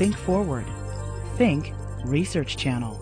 Think Forward. Think Research Channel.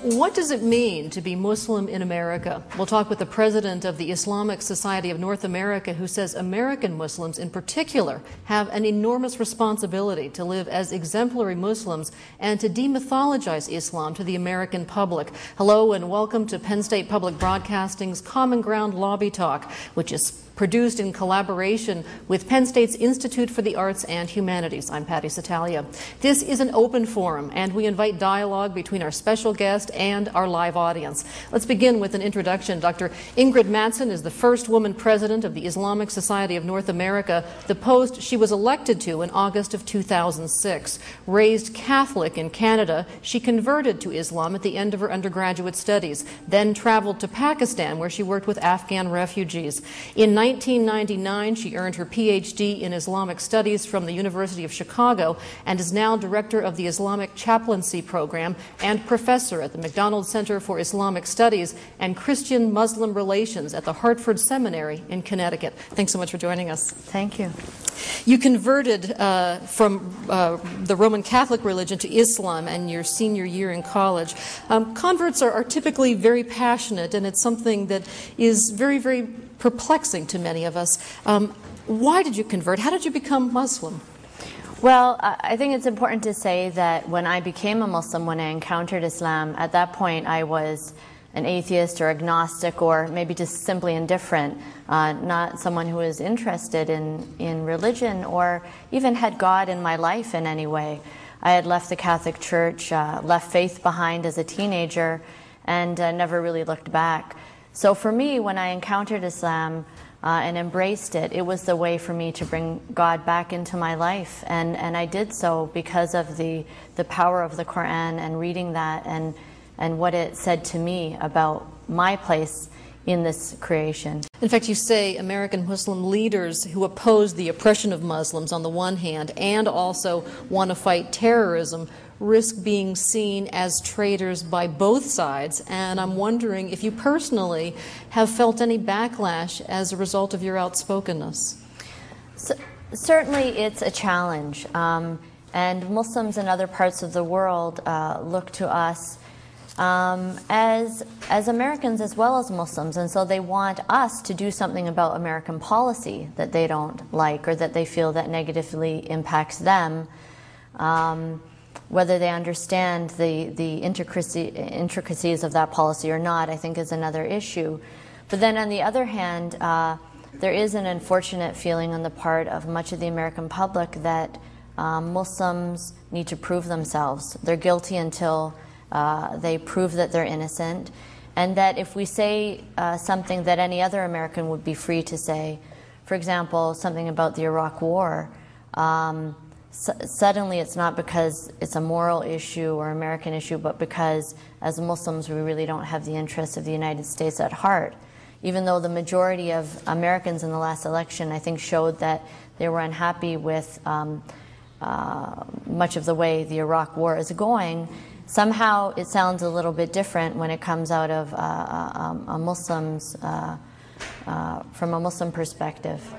What does it mean to be Muslim in America? We'll talk with the president of the Islamic Society of North America, who says American Muslims in particular have an enormous responsibility to live as exemplary Muslims and to demythologize Islam to the American public. Hello and welcome to Penn State Public Broadcasting's Common Ground Lobby Talk, which is produced in collaboration with Penn State's Institute for the Arts and Humanities. I'm Patty Satalia. This is an open forum, and we invite dialogue between our special guest and our live audience. Let's begin with an introduction. Dr. Ingrid Mattson is the first woman president of the Islamic Society of North America, the post she was elected to in August of 2006. Raised Catholic in Canada, she converted to Islam at the end of her undergraduate studies, then traveled to Pakistan, where she worked with Afghan refugees. In 1999, she earned her PhD in Islamic Studies from the University of Chicago and is now director of the Islamic Chaplaincy Program and professor at the McDonald Center for Islamic Studies and Christian-Muslim Relations at the Hartford Seminary in Connecticut. Thanks so much for joining us. Thank you. You converted from the Roman Catholic religion to Islam in your senior year in college. Converts are typically very passionate, and it's something that is very, very perplexing to many of us. Why did you convert? How did you become Muslim? Well, I think it's important to say that when I became a Muslim, when I encountered Islam, at that point I was an atheist or agnostic or maybe just simply indifferent, not someone who was interested in religion or even had God in my life in any way. I had left the Catholic Church, left faith behind as a teenager, and never really looked back. So for me, when I encountered Islam and embraced it, it was the way for me to bring God back into my life. And I did so because of the power of the Quran and reading that and what it said to me about my place in this creation. In fact, you say American Muslim leaders who oppose the oppression of Muslims on the one hand and also want to fight terrorism risk being seen as traitors by both sides, and I'm wondering if you personally have felt any backlash as a result of your outspokenness. Certainly it's a challenge, and Muslims in other parts of the world look to us as Americans as well as Muslims, and so they want us to do something about American policy that they don't like or that they feel that negatively impacts them. Whether they understand the intricacies of that policy or not, I think is another issue. But then on the other hand, there is an unfortunate feeling on the part of much of the American public that Muslims need to prove themselves. They're guilty until they prove that they're innocent, and that if we say something that any other American would be free to say, for example, something about the Iraq War, suddenly it's not because it's a moral issue or American issue, but because as Muslims we really don't have the interests of the United States at heart. Even though the majority of Americans in the last election, I think, showed that they were unhappy with much of the way the Iraq War is going, somehow it sounds a little bit different when it comes out of from a Muslim perspective.